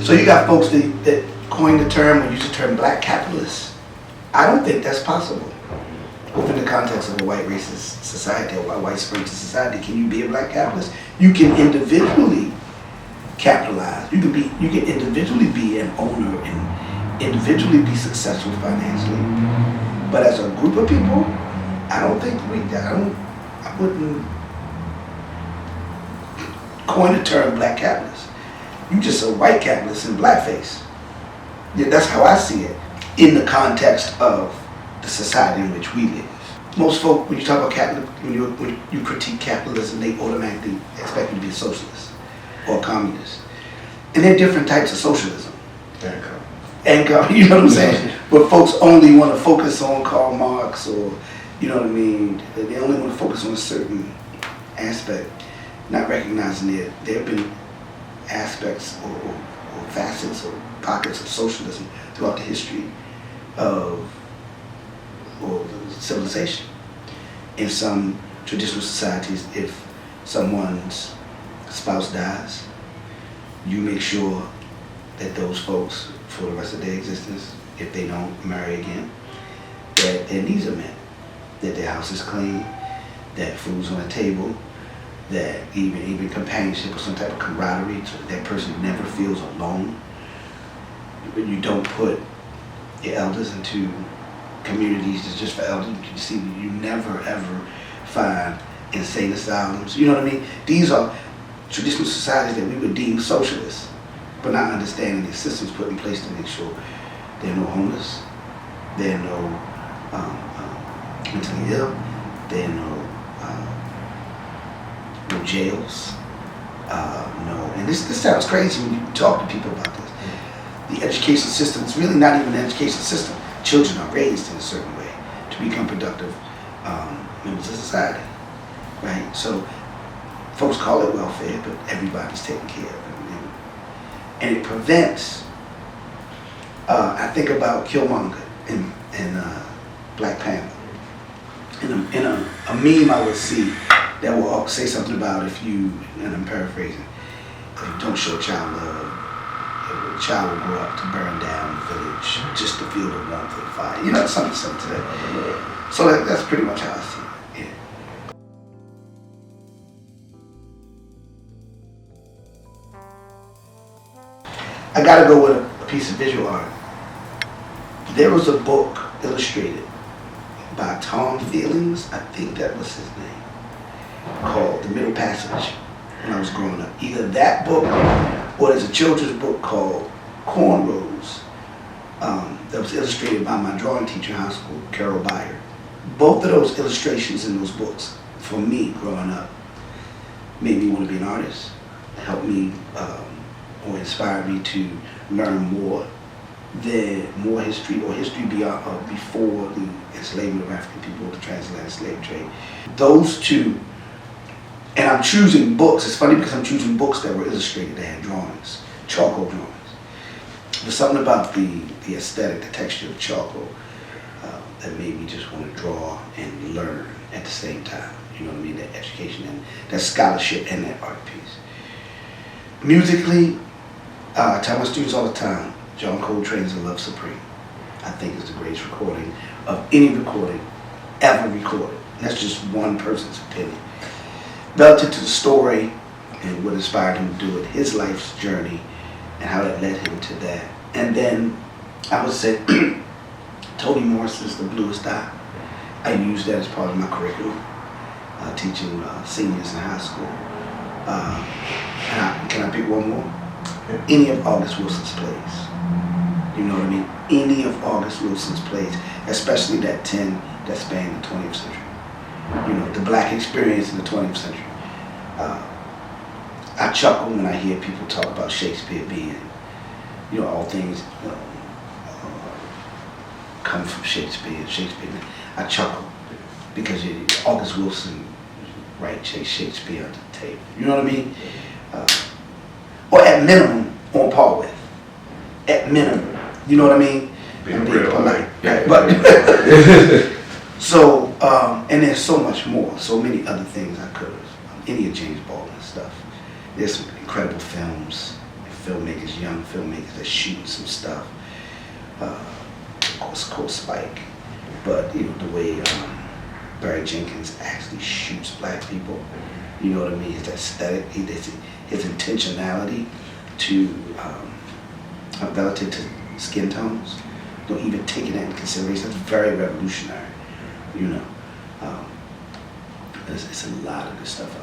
So you got folks that coined the term or use the term black capitalists. I don't think that's possible within the context of a white racist society or a white supremacist society. Can you be a black capitalist? You can individually capitalize. You can individually be an owner and individually be successful financially. But as a group of people, I wouldn't coin the term black capitalist. You just a white capitalist in blackface. Yeah, that's how I see it in the context of the society in which we live. Most folk, when you talk about capitalism, when you critique capitalism, they automatically expect you to be a socialist or a communist. And there are different types of socialism. And you know what I'm saying? But folks only want to focus on Karl Marx or, you know what I mean? They only want to focus on a certain aspect, not recognizing that there have been aspects or facets or pockets of socialism throughout the history of civilization. In some traditional societies, if someone's spouse dies, you make sure that those folks, for the rest of their existence, if they don't marry again, that their needs are met, that their house is clean, that food's on the table, that even companionship or some type of camaraderie, so that person never feels alone. When you don't put your elders into communities that's just for elders, you see, you never ever find insane asylums. You know what I mean? These are traditional societies that we would deem socialist, but not understanding the systems put in place to make sure there are no homeless, there are no mentally ill, there are no jails, and this sounds crazy when you talk to people about this. The education system, it's really not even an education system. Children are raised in a certain way to become productive members of society, right? So folks call it welfare, but everybody's taken care of. And it prevents, I think about Killmonger in Black Panther. In a meme I would see that will say something about if you, and I'm paraphrasing, if you don't show child love, the child will grow up to burn down the village just to feel the warmth of the fire. You know, something to that. So that's pretty much how I see it. Yeah. I gotta go with a piece of visual art. There was a book illustrated by Tom Feelings, I think that was his name, called The Middle Passage when I was growing up. Either that book or there's a children's book called Cornrows that was illustrated by my drawing teacher in high school, Carol Byer. Both of those illustrations in those books, for me growing up, made me want to be an artist, helped me or inspired me to learn more history or history beyond before the enslavement of African people, the transatlantic slave trade. Those two, and I'm choosing books. It's funny because I'm choosing books that were illustrated, that had drawings, charcoal drawings. There's something about the aesthetic, the texture of charcoal that made me just want to draw and learn at the same time. You know what I mean? That education and that scholarship and that art piece. Musically, I tell my students all the time, John Coltrane's A Love Supreme, I think, is the greatest recording of any recording ever recorded. And that's just one person's opinion. Relative to the story and what inspired him to do it, his life's journey, and how that led him to that. And then I would say Toni Morrison's The Bluest Eye. I use that as part of my curriculum, teaching seniors in high school. Can I pick one more? Any of August Wilson's plays. You know what I mean? Any of August Wilson's plays, especially that 10 that span the 20th century. You know, the black experience in the 20th century. I chuckle when I hear people talk about Shakespeare being, you know, all things come from Shakespeare. I chuckle because August Wilson writes Shakespeare under the table. You know what I mean? Or at minimum on par with. At minimum, you know what I mean? Being real polite. Yeah. But so, and there's so much more, so many other things I could have. Any of James Baldwin's stuff. There's some incredible films, filmmakers, young filmmakers that shooting some stuff. Of course, Spike, but you know the way Barry Jenkins actually shoots black people. You know what I mean? His aesthetic, his intentionality to relative to skin tones. Don't even taking that into consideration. That's very revolutionary. You know, it's a lot of good stuff.